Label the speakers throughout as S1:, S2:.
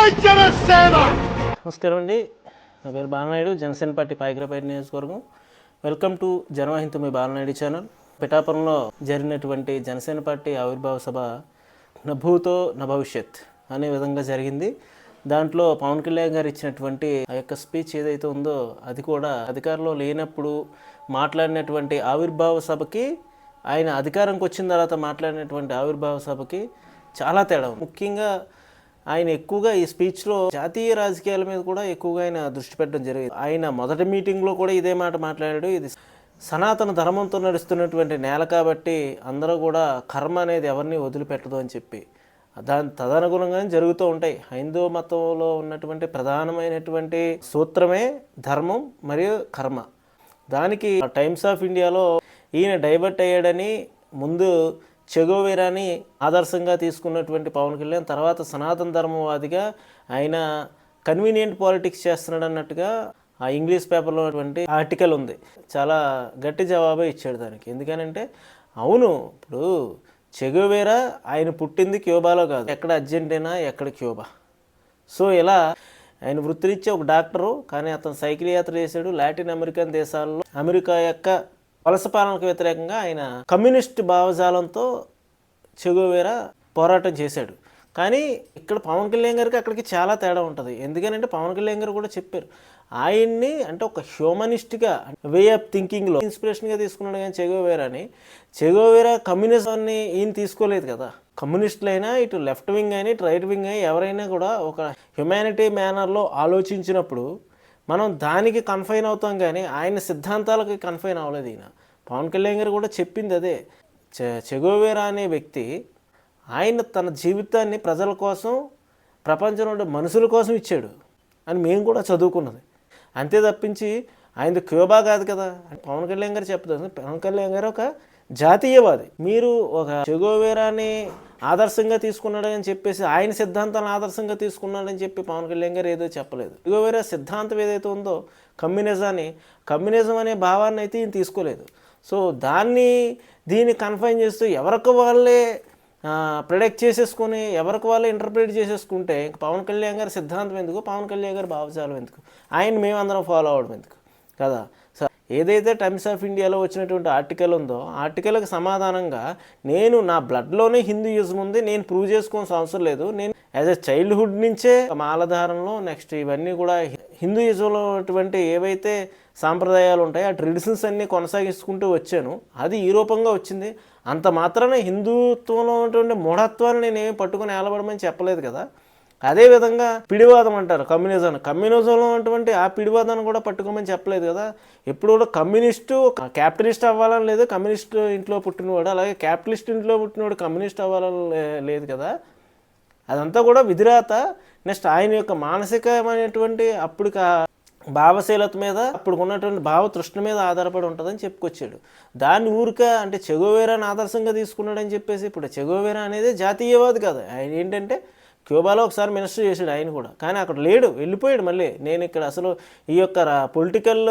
S1: నమస్కారం అండి. నా పేరు బాలనాయుడు, జనసేన పార్టీ పాయకరాపేట నియోజకవర్గం. వెల్కమ్ టు జనవాహినితో మీ బాలనాయుడు ఛానల్. పిఠాపురంలో జరిగినటువంటి జనసేన పార్టీ ఆవిర్భావ సభ నభూతో నభవిష్యత్ అనే విధంగా జరిగింది. దాంట్లో పవన్ కళ్యాణ్ గారు ఇచ్చినటువంటి ఆ యొక్క స్పీచ్ ఏదైతే ఉందో అది కూడా అధికారంలో లేనప్పుడు మాట్లాడినటువంటి ఆవిర్భావ సభకి, ఆయన అధికారంకి వచ్చిన తర్వాత మాట్లాడినటువంటి ఆవిర్భావ సభకి చాలా తేడా. ముఖ్యంగా ఆయన ఎక్కువగా ఈ స్పీచ్లో జాతీయ రాజకీయాల మీద కూడా ఎక్కువగా ఆయన దృష్టి పెట్టడం జరిగింది. ఆయన మొదటి మీటింగ్లో కూడా ఇదే మాట మాట్లాడాడు. ఇది సనాతన ధర్మంతో నడుస్తున్నటువంటి నేల కాబట్టి అందరూ కూడా కర్మ అనేది ఎవరిని వదిలిపెట్టదు అని చెప్పి, దాని తదనుగుణంగానే జరుగుతూ ఉంటాయి. హైందవ మతంలో ఉన్నటువంటి ప్రధానమైనటువంటి సూత్రమే ధర్మం మరియు కర్మ. దానికి టైమ్స్ ఆఫ్ ఇండియాలో ఈయన డైవర్ట్ అయ్యాడని ముందు చెగోవెరాని ఆదర్శంగా తీసుకున్నటువంటి పవన్ కళ్యాణ్ తర్వాత సనాతన ధర్మవాదిగా ఆయన కన్వీనియంట్ పాలిటిక్స్ చేస్తున్నాడు అన్నట్టుగా ఆ ఇంగ్లీష్ పేపర్లో ఉన్నటువంటి ఆర్టికల్ ఉంది. చాలా గట్టి జవాబే ఇచ్చాడు దానికి. ఎందుకనంటే అవును, ఇప్పుడు చెగోవెరా ఆయన పుట్టింది క్యూబాలో కాదు, ఎక్కడ అర్జెంటీనా, ఎక్కడ క్యూబా. సో ఇలా ఆయన వృత్తిరీత్యా ఒక డాక్టరు, కానీ అతను సైకిల్ యాత్ర చేశాడు. లాటిన్ అమెరికన్ దేశాల్లో అమెరికా యొక్క వలస పాలనకు వ్యతిరేకంగా ఆయన కమ్యూనిస్ట్ భావజాలంతో చెగోవెరా పోరాటం చేశాడు. కానీ ఇక్కడ పవన్ కళ్యాణ్ గారికి అక్కడికి చాలా తేడా ఉంటుంది. ఎందుకనంటే పవన్ కళ్యాణ్ గారు కూడా చెప్పారు, ఆయన్ని అంటే ఒక హ్యూమనిస్ట్గా వే ఆఫ్ థింకింగ్లో ఇన్స్పిరేషన్గా తీసుకున్నాడు. కానీ చెగోవెరా కమ్యూనిజాన్ని ఈయన తీసుకోలేదు కదా. కమ్యూనిస్టులైనా ఇటు లెఫ్ట్ వింగ్ అయినా ఇటు రైట్ వింగ్ అయినా ఎవరైనా కూడా ఒక హ్యుమానిటీ మేనర్లో ఆలోచించినప్పుడు మనం దానికి కన్ఫైన్ అవుతాం, కానీ ఆయన సిద్ధాంతాలకు కన్ఫైన్ అవ్వలేదు ఈయన. పవన్ కళ్యాణ్ గారు కూడా చెప్పింది అదే. చెగోవెరా అనే వ్యక్తి ఆయన తన జీవితాన్ని ప్రజల కోసం, ప్రపంచంలో మనుషుల కోసం ఇచ్చాడు అని మేము కూడా చదువుకున్నది. అంతే తప్పించి ఆయనది క్యూబా కాదు కదా. పవన్ కళ్యాణ్ గారు చెప్తారు, పవన్ కళ్యాణ్ గారు ఒక జాతీయవాది. మీరు ఒక చెగోవెరాని ఆదర్శంగా తీసుకున్నాడని చెప్పేసి ఆయన సిద్ధాంతాలను ఆదర్శంగా తీసుకున్నాడని చెప్పి పవన్ కళ్యాణ్ గారు ఏదో చెప్పలేదు. చెగోవెరా సిద్ధాంతం ఏదైతే ఉందో కమ్యూనిజం అనే భావాన్ని అయితే ఈయన తీసుకోలేదు. సో దీన్ని కన్ఫైన్ చేస్తూ ఎవరికి వాళ్ళే ప్రొడక్ట్ చేసేసుకొని ఎవరికి వాళ్ళే ఇంటర్ప్రిట్ చేసేసుకుంటే పవన్ కళ్యాణ్ గారి సిద్ధాంతం ఎందుకు, పవన్ కళ్యాణ్ గారి భావజాలం ఎందుకు, ఆయన మేమందరం ఫాలో అవ్వడం ఎందుకు కదా. ఏదైతే టైమ్స్ ఆఫ్ ఇండియాలో వచ్చినటువంటి ఆర్టికల్ ఉందో ఆర్టికల్కి సమాధానంగా నేను నా బ్లడ్లోనే హిందూయిజం ఉంది, నేను ప్రూవ్ చేసుకోవాల్సిన అవసరం లేదు, నేను యాజ్ ఎ చైల్డ్హుడ్ నుంచే మాలధారంలో నెక్స్ట్ ఇవన్నీ కూడా హిందూయిజంలో ఉన్నటువంటి ఏవైతే సాంప్రదాయాలు ఉంటాయో ఆ ట్రెడిషన్స్ అన్నీ కొనసాగించుకుంటూ వచ్చాను, అది ఈ రూపంగా వచ్చింది. అంత మాత్రాన హిందుత్వంలో ఉన్నటువంటి మూఢత్వాన్ని నేనేమి పట్టుకుని ఏలబడమని చెప్పలేదు కదా. అదేవిధంగా పిడివాదం అంటారు కమ్యూనిజంలో ఉన్నటువంటి ఆ పిడివాదాన్ని కూడా పట్టుకోమని చెప్పలేదు కదా. ఎప్పుడు కూడా కమ్యూనిస్టు క్యాపిటలిస్ట్ అవ్వాలని లేదు, కమ్యూనిస్ట్ ఇంట్లో పుట్టినవాడు, అలాగే క్యాపిటలిస్ట్ ఇంట్లో పుట్టినవాడు కమ్యూనిస్ట్ అవ్వాలని లేదు కదా. అదంతా కూడా విధిరాత. నెక్స్ట్ ఆయన యొక్క మానసికమైనటువంటి అప్పుడు భావశీలత మీద, అప్పుడు ఉన్నటువంటి భావతృష్ణ మీద ఆధారపడి ఉంటుందని చెప్పుకొచ్చాడు. దాన్ని అంటే చెగోవెరాని ఆదర్శంగా తీసుకున్నాడని చెప్పేసి ఇప్పుడు చెగోవెరా అనేది జాతీయవాది కాదు. ఆయన ఏంటంటే క్యూబాలో ఒకసారి మినిస్టర్ చేశాడు ఆయన కూడా, కానీ అక్కడ లేడు, వెళ్ళిపోయాడు. మళ్ళీ నేను ఇక్కడ అసలు ఈ యొక్క పొలిటికల్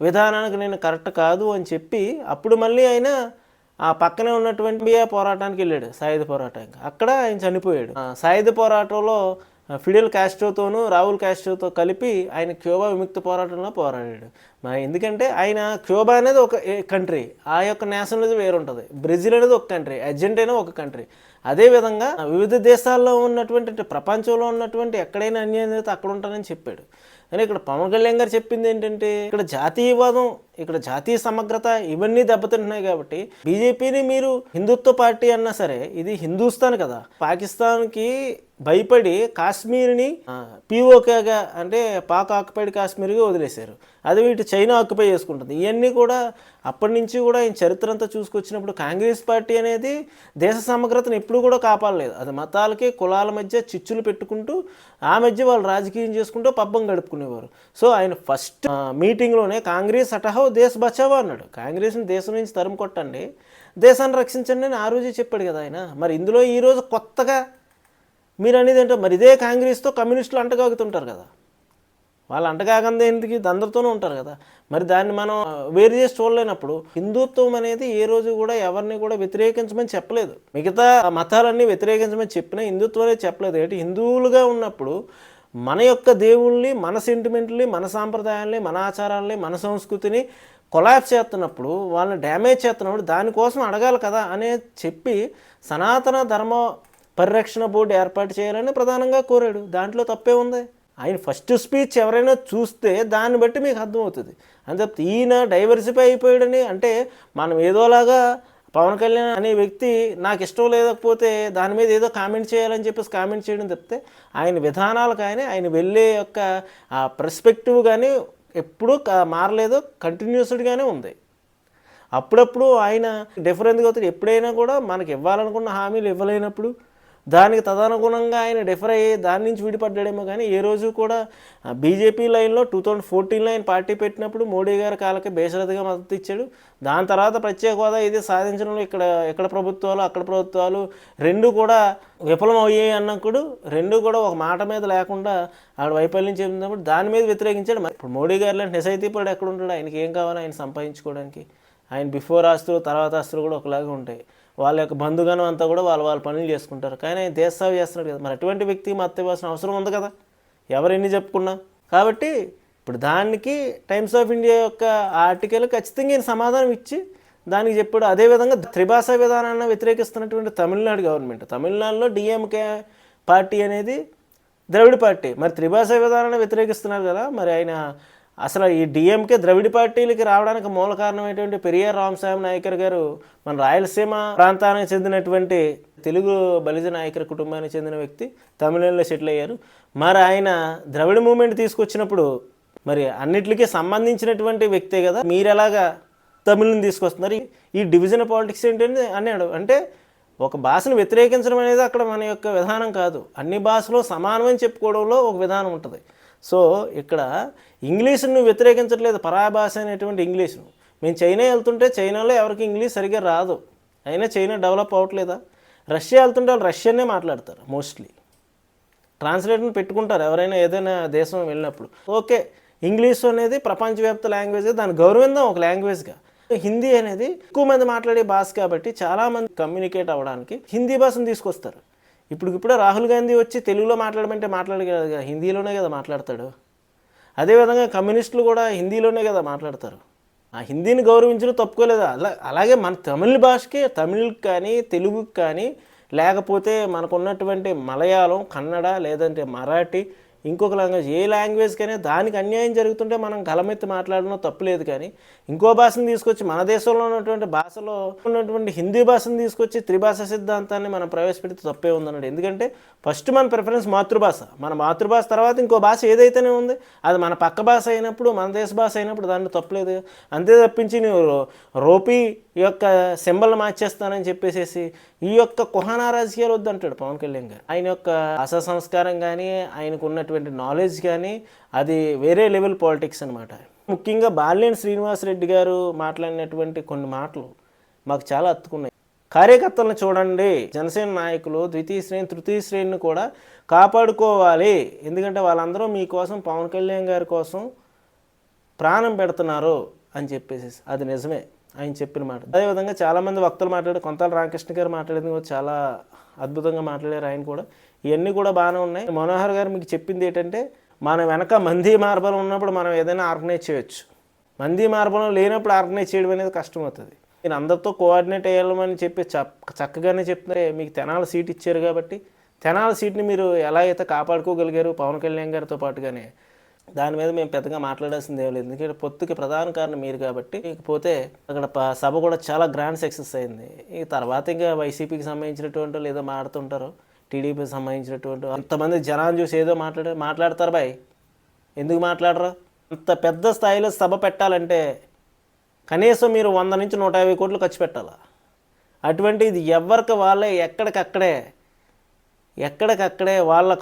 S1: విధానానికి నేను కరెక్ట్ కాదు అని చెప్పి అప్పుడు మళ్ళీ ఆయన ఆ పక్కనే ఉన్నటువంటి పోరాటానికి వెళ్ళాడు, సాయుధ పోరాటానికి. అక్కడ ఆయన చనిపోయాడు. సాయుధ పోరాటంలో ఫిడెల్ కాస్ట్రోతోనూ రాహుల్ కాస్ట్రోతో కలిపి ఆయన క్యూబా విముక్తి పోరాటంలో పోరాడాడు. మరి ఎందుకంటే ఆయన క్యూబా అనేది ఒక కంట్రీ, ఆ యొక్క నేషనలిజం వేరు ఉంటుంది. బ్రెజిల్ అనేది ఒక కంట్రీ, అర్జెంటీనా ఒక కంట్రీ. అదేవిధంగా వివిధ దేశాల్లో ఉన్నటువంటి ప్రపంచంలో ఉన్నటువంటి ఎక్కడైనా అన్యాయం అయితే అక్కడ ఉంటానని చెప్పాడు. కానీ ఇక్కడ పవన్ కళ్యాణ్ గారు చెప్పింది ఏంటంటే ఇక్కడ జాతీయవాదం, ఇక్కడ జాతీయ సమగ్రత ఇవన్నీ దెబ్బతింటున్నాయి కాబట్టి బీజేపీని మీరు హిందుత్వ పార్టీ అన్నా సరే ఇది హిందూస్థాన్ కదా. పాకిస్తాన్కి భయపడి కాశ్మీర్ని పీఓకేగా అంటే పాక్ ఆక్యుపైడ్ కాశ్మీర్గా వదిలేశారు. అది వీటి చైనా ఆక్యుపై చేసుకుంటుంది. ఇవన్నీ కూడా అప్పటి నుంచి కూడా ఈ చరిత్ర అంతా చూసుకొచ్చినప్పుడు కాంగ్రెస్ పార్టీ అనేది దేశ సమగ్రతను ఎప్పుడు కూడా కాపాడలేదు. అది మతాలకి కులాల మధ్య చిచ్చులు పెట్టుకుంటూ ఆ మధ్య వాళ్ళు రాజకీయం చేసుకుంటూ పబ్బం గడుపుకునేవారు. సో ఆయన ఫస్ట్ మీటింగ్లోనే కాంగ్రెస్ హటాహో దేశ్ బచావో అన్నాడు. కాంగ్రెస్ని దేశం నుంచి తరిమి కొట్టండి, దేశాన్ని రక్షించండి అని ఆ రోజే చెప్పాడు కదా ఆయన. మరి ఇందులో ఈరోజు కొత్తగా మీరు అనేది ఏంటో మరి ఇదే కాంగ్రెస్తో కమ్యూనిస్టులు అంటగాగుతుంటారు కదా. వాళ్ళు అంటగాకందే ఎందుకు అందరితోనూ ఉంటారు కదా. మరి దాన్ని మనం వేరు చేసి చూడలేనప్పుడు హిందుత్వం అనేది ఏ రోజు కూడా ఎవరిని కూడా వ్యతిరేకించమని చెప్పలేదు. మిగతా మతాలన్నీ వ్యతిరేకించమని చెప్పినా హిందుత్వం అనేది చెప్పలేదు. ఏంటి హిందువులుగా ఉన్నప్పుడు మన యొక్క దేవుళ్ళని, మన సెంటిమెంట్ని, మన సాంప్రదాయాల్ని, మన ఆచారాలని, మన సంస్కృతిని కొలాప్స్ చేస్తున్నప్పుడు, వాళ్ళని డ్యామేజ్ చేస్తున్నప్పుడు దానికోసం అడగాలి కదా అనే చెప్పి సనాతన ధర్మ పరిరక్షణ బోర్డు ఏర్పాటు చేయాలని ప్రధానంగా కోరాడు. దాంట్లో తప్పే ఉంది? ఆయన ఫస్ట్ స్పీచ్ ఎవరైనా చూస్తే దాన్ని బట్టి మీకు అర్థమవుతుంది. అంతే ఈయన డైవర్సిఫై అయిపోయాడని అంటే మనం ఏదోలాగా పవన్ కళ్యాణ్ అనే వ్యక్తి నాకు ఇష్టం లేకపోతే దాని మీద ఏదో కామెంట్ చేయాలని చెప్పేసి కామెంట్ చేయడం తప్పితే ఆయన విధానాలు కానీ ఆయన వెళ్ళే యొక్క ఆ పర్స్పెక్టివ్ కానీ ఎప్పుడూ మారలేదు, కంటిన్యూస్డ్గానే ఉంది. అప్పుడప్పుడు ఆయన డిఫరెంట్గా అవుతాడు. ఎప్పుడైనా కూడా మనకి ఇవ్వాలనుకున్న హామీలు ఇవ్వలేనప్పుడు దానికి తదనుగుణంగా ఆయన డిఫర్ అయ్యి దాని నుంచి విడిపడ్డాడేమో. కానీ ఏ రోజు కూడా బీజేపీ లైన్లో 2014లో ఆయన పార్టీ పెట్టినప్పుడు మోడీ గారి కాళ్ళకి బేషరతుగా మద్దతు ఇచ్చాడు. దాని తర్వాత ప్రత్యేక హోదా ఇది సాధించడంలో ఇక్కడ ప్రభుత్వాలు అక్కడ ప్రభుత్వాలు రెండు కూడా విఫలం అయ్యాయి అన్నప్పుడు రెండు కూడా ఒక మాట మీద లేకుండా ఆవిడ వైఫల్యం చెందినప్పుడు దాని మీద వ్యతిరేకించాడు. ఇప్పుడు మోడీ గారు లాంటి నిజాయితీపరుడు ఎక్కడ ఉంటాడు? ఆయనకి ఏం కావాలో ఆయన సంపాదించుకోవడానికి ఆయన బిఫోర్ ఆస్తులు తర్వాత ఆస్తులు కూడా ఒకలాగా ఉంటాయి. వాళ్ళ యొక్క బంధుగణం అంతా కూడా వాళ్ళ పనులు చేసుకుంటారు. కానీ ఆయన దేశ సేవ చేస్తున్నాడు కదా. మరి అటువంటి వ్యక్తికి మద్దతు ఇవ్వాల్సిన అవసరం ఉంది కదా, ఎవరు ఎన్ని చెప్పుకున్నా. కాబట్టి ఇప్పుడు దానికి టైమ్స్ ఆఫ్ ఇండియా యొక్క ఆర్టికల్ ఖచ్చితంగా ఈయన సమాధానం ఇచ్చి దానికి చెప్పాడు. అదేవిధంగా త్రిభాషా విధానాన్ని వ్యతిరేకిస్తున్నటువంటి తమిళనాడు గవర్నమెంట్, తమిళనాడులో డిఎంకే పార్టీ అనేది ద్రవిడ పార్టీ, మరి త్రిభాషా విధానాన్ని వ్యతిరేకిస్తున్నారు కదా. మరి ఆయన అసలు ఈ డిఎంకే ద్రవిడ పార్టీలకి రావడానికి మూల కారణమైనటువంటి పెరియార్ రామస్వామి నాయకర్ గారు మన రాయలసీమ ప్రాంతానికి చెందినటువంటి తెలుగు బలిజ నాయకర్ కుటుంబానికి చెందిన వ్యక్తి, తమిళనాడులో సెటిల్ అయ్యారు. మరి ఆయన ద్రవిడ మూమెంట్ తీసుకొచ్చినప్పుడు మరి అన్నిటికీ సంబంధించినటువంటి వ్యక్తే కదా, మీరు ఎలాగా తమిళని తీసుకొస్తున్నారు? ఈ డివిజన్ పాలిటిక్స్ ఏంటంటే అన్నాడు. అంటే ఒక భాషను వ్యతిరేకించడం అనేది అక్కడ మన యొక్క విధానం కాదు. అన్ని భాషలో సమానమని చెప్పుకోవడంలో ఒక విధానం ఉంటుంది. సో ఇక్కడ ఇంగ్లీష్ను వ్యతిరేకించట్లేదు, పరాభాష అనేటువంటి ఇంగ్లీష్ను. మేము చైనా వెళ్తుంటే చైనాలో ఎవరికి ఇంగ్లీష్ సరిగ్గా రాదు, అయినా చైనా డెవలప్ అవ్వట్లేదా? రష్యా వెళ్తుంటే వాళ్ళు రష్యన్నే మాట్లాడతారు, మోస్ట్లీ ట్రాన్స్లేటర్ని పెట్టుకుంటారు ఎవరైనా ఏదైనా దేశం వెళ్ళినప్పుడు. ఓకే, ఇంగ్లీష్ అనేది ప్రపంచవ్యాప్త లాంగ్వేజ్, దాన్ని గౌరవిందాం ఒక లాంగ్వేజ్గా. హిందీ అనేది ఎక్కువ మంది మాట్లాడే భాష కాబట్టి చాలామంది కమ్యూనికేట్ అవ్వడానికి హిందీ భాషను తీసుకొస్తారు. ఇప్పుడే రాహుల్ గాంధీ వచ్చి తెలుగులో మాట్లాడమంటే మాట్లాడగలదు కదా, హిందీలోనే కదా మాట్లాడతాడు. అదేవిధంగా కమ్యూనిస్టులు కూడా హిందీలోనే కదా మాట్లాడతారు. ఆ హిందీని గౌరవించడం తప్పుకోలేదు. అలాగే మన తమిళ భాషకి, తమిళ్కి కానీ తెలుగుకి కానీ, లేకపోతే మనకున్నటువంటి మలయాళం, కన్నడ, లేదంటే మరాఠీ, ఇంకొక లాంగ్వేజ్, ఏ లాంగ్వేజ్కైనా దానికి అన్యాయం జరుగుతుంటే మనం గలమెత్తి మాట్లాడడం తప్పులేదు. కానీ ఇంకో భాషను తీసుకొచ్చి మన దేశంలో ఉన్నటువంటి భాషలో ఉన్నటువంటి హిందీ భాషను తీసుకొచ్చి త్రిభాషా సిద్ధాంతాన్ని మనం ప్రవేశపెడితే తప్పే ఉందన్నాడు. ఎందుకంటే ఫస్ట్ మన ప్రిఫరెన్స్ మాతృభాష, మన మాతృభాష తర్వాత ఇంకో భాష ఏదైతేనే ఉంది అది మన పక్క భాష అయినప్పుడు, మన దేశ భాష అయినప్పుడు దాంట్లో తప్పలేదు. అంతే తప్పించి నువ్వు రూపీ యొక్క సింబల్ మార్చేస్తానని చెప్పేసి ఈ యొక్క కుహానా రాజకీయాలు వద్దంటాడు పవన్ కళ్యాణ్ గారు. ఆయన యొక్క భాషా సంస్కారం కానీ, ఆయనకు ఉన్నటువంటి నాలెడ్జ్ కానీ అది వేరే లెవెల్ పాలిటిక్స్ అనమాట. ముఖ్యంగా బాలినేని శ్రీనివాసరెడ్డి గారు మాట్లాడినటువంటి కొన్ని మాటలు మాకు చాలా హత్తుకున్నాయి. కార్యకర్తలను చూడండి, జనసేన నాయకులు ద్వితీయ శ్రేణి, తృతీయ శ్రేణిని కూడా కాపాడుకోవాలి. ఎందుకంటే వాళ్ళందరూ మీకోసం, పవన్ కళ్యాణ్ గారి కోసం ప్రాణం పెడుతున్నారు అని చెప్పేసి అది నిజమే ఆయన చెప్పిన మాట. అదేవిధంగా చాలామంది వక్తలు మాట్లాడారు, కొంతాల రామకృష్ణ గారు మాట్లాడేది కూడా చాలా అద్భుతంగా మాట్లాడారు. ఆయన కూడా ఇవన్నీ కూడా బాగానే ఉన్నాయి. మనోహర్ గారు మీకు చెప్పింది ఏంటంటే, మన వెనక మంది మార్బలం ఉన్నప్పుడు మనం ఏదైనా ఆర్గనైజ్ చేయొచ్చు, మంది మార్బలం లేనప్పుడు ఆర్గనైజ్ చేయడం అనేది కష్టమవుతుంది. నేను అందరితో కోఆర్డినేట్ అయ్యాలని చెప్పి చక్కగానే చెప్తున్నారే. మీకు తెనాలి సీట్ ఇచ్చారు కాబట్టి తెనాలి సీట్ని మీరు ఎలా అయితే కాపాడుకోగలిగారు పవన్ కళ్యాణ్ గారితో పాటుగానే, దాని మీద మేము పెద్దగా మాట్లాడాల్సింది ఏం లేదు. ఎందుకంటే పొత్తుకి ప్రధాన కారణం మీరు కాబట్టి. ఇకపోతే అక్కడ సభ కూడా చాలా గ్రాండ్ సక్సెస్ అయింది. ఈ తర్వాత ఇంకా వైసీపీకి సంబంధించినటువంటి లేదా మాట్లాడుతుంటారు, టీడీపీకి సంబంధించినటువంటి అంతమంది జనాన్ని చూసి ఏదో మాట్లాడతారు బాయ్, ఎందుకు మాట్లాడరు? అంత పెద్ద స్థాయిలో సభ పెట్టాలంటే కనీసం మీరు 100 నుంచి 150 కోట్లు ఖర్చు పెట్టాలా. అటువంటి ఇది ఎవరికి వాళ్ళే ఎక్కడికక్కడే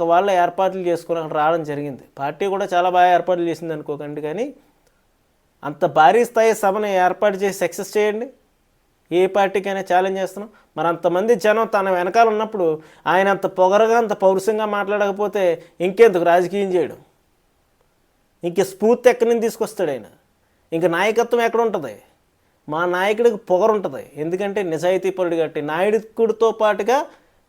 S1: వాళ్ళే ఏర్పాట్లు చేసుకుని అక్కడ రావడం జరిగింది. పార్టీ కూడా చాలా బాగా ఏర్పాట్లు చేసింది అనుకోకండి. కానీ అంత భారీ స్థాయి సభను ఏర్పాటు చేసి సక్సెస్ చేయండి. ఏ పార్టీకైనా ఛాలెంజ్ చేస్తున్నాం. మరి అంతమంది జనం తన వెనకాల ఉన్నప్పుడు ఆయన అంత పొగరగా, అంత పౌరుషంగా మాట్లాడకపోతే ఇంకెందుకు రాజకీయం చేయడం? ఇంక స్ఫూర్తి ఎక్కడి నుంచి తీసుకొస్తాడు ఆయన? ఇంక నాయకత్వం ఎక్కడ ఉంటుంది? మా నాయకుడికి పొగరు ఉంటుంది. ఎందుకంటే నిజాయితీ పరుడు కాబట్టి నాయకుడితో పాటుగా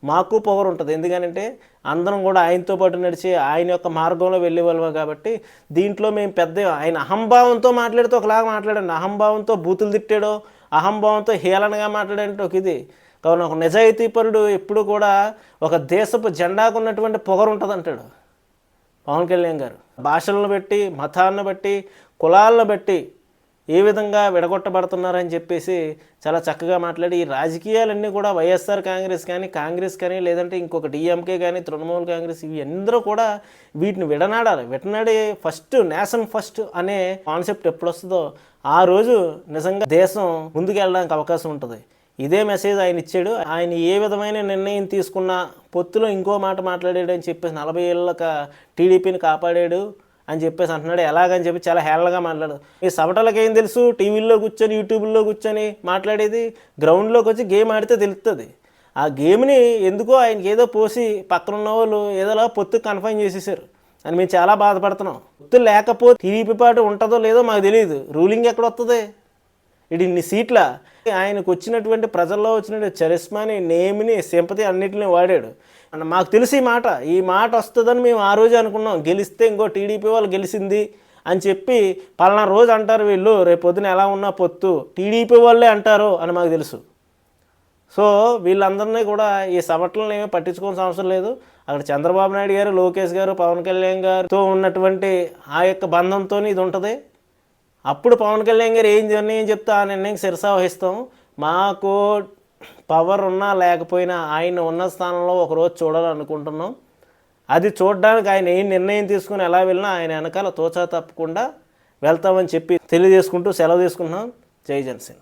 S1: మాకు పొగరు ఉంటుంది. ఎందుకంటే అందరం కూడా ఆయనతో పాటు నడిచి ఆయన యొక్క మార్గంలో వెళ్ళేవాళ్ళమే కాబట్టి దీంట్లో మేము పెద్ద ఆయన అహంభావంతో మాట్లాడితే ఒకలాగా మాట్లాడండి, అహంభావంతో బూతులు తిట్టాడో అహంభావంతో హేళనగా మాట్లాడంటే ఒక ఇది. కావున ఒక నిజాయితీపరుడు ఎప్పుడు కూడా ఒక దేశపు జెండాకు ఉన్నటువంటి పొగరు ఉంటుంది అంటాడు పవన్ కళ్యాణ్ గారు. భాషలను బట్టి, మతాలను బట్టి, కులాలను బట్టి ఏ విధంగా విడగొట్టబడుతున్నారని చెప్పేసి చాలా చక్కగా మాట్లాడి ఈ రాజకీయాలన్నీ కూడా వైఎస్ఆర్ కాంగ్రెస్ కానీ లేదంటే ఇంకొక డిఎంకే కానీ తృణమూల్ కాంగ్రెస్ ఇవి అందరూ కూడా వీటిని విడనాడాలి. విడనాడి ఫస్ట్ నేషన్ ఫస్ట్ అనే కాన్సెప్ట్ ఎప్పుడు వస్తుందో ఆ రోజు నిజంగా దేశం ముందుకు వెళ్ళడానికి అవకాశం ఉంటుంది. ఇదే మెసేజ్ ఆయన ఇచ్చాడు. ఆయన ఏ విధమైన నిర్ణయం తీసుకున్నా పొత్తులో ఇంకో మాట మాట్లాడాడు అని చెప్పేసి 40 ఏళ్ళక టీడీపీని కాపాడాడు అని చెప్పేసి అంటున్నాడు. ఎలాగని చెప్పి చాలా హేళనగా మాట్లాడు. ఈ సవటలకు ఏం తెలుసు, టీవీల్లో కూర్చొని యూట్యూబ్లో కూర్చొని మాట్లాడేది, గ్రౌండ్లోకి వచ్చి గేమ్ ఆడితే తెలుస్తుంది. ఆ గేమ్ని ఎందుకో ఆయనకి ఏదో పోసి పక్కన ఉన్న వాళ్ళు ఏదోలా పొత్తు కన్ఫైన్ చేసేసారు అని మేము చాలా బాధపడుతున్నాం. పొత్తు లేకపోతే టీడీపీ పార్టీ ఉంటుందో లేదో మాకు తెలియదు. రూలింగ్ ఎక్కడ వస్తుంది? ఇది ఇన్ని సీట్ల ఆయనకు వచ్చినటువంటి ప్రజల్లో వచ్చినటువంటి చరిస్మాని, నేమ్ని, సింపతి అన్నిటిని వాడాడు. మాకు తెలిసి ఈ మాట వస్తుందని మేము ఆ రోజు అనుకున్నాం. గెలిస్తే ఇంకో టీడీపీ వాళ్ళు గెలిచింది అని చెప్పి పలానా రోజు అంటారు వీళ్ళు, రేపు పొద్దున ఎలా ఉన్నా పొత్తు టీడీపీ వాళ్ళే అంటారు అని మాకు తెలుసు. సో వీళ్ళందరినీ కూడా ఈ సవట్లను ఏమీ పట్టించుకోవాల్సిన అవసరం లేదు. అక్కడ చంద్రబాబు నాయుడు గారు, లోకేష్ గారు, పవన్ కళ్యాణ్ గారితో ఉన్నటువంటి ఆ యొక్క బంధంతో ఇది ఉంటుంది. అప్పుడు పవన్ కళ్యాణ్ గారు ఏం నిర్ణయం చెప్తే ఆ నిర్ణయం శిరసా వహిస్తాం. మాకు పవర్ ఉన్నా లేకపోయినా ఆయన ఉన్న స్థానంలో ఒకరోజు చూడాలనుకుంటున్నాం. అది చూడడానికి ఆయన ఏం నిర్ణయం తీసుకుని ఎలా వెళ్ళినా ఆయన వెనకాల తోచా తప్పకుండా వెళ్తామని చెప్పి తెలియజేసుకుంటూ సెలవు తీసుకుంటున్నాం. జై జనసేన.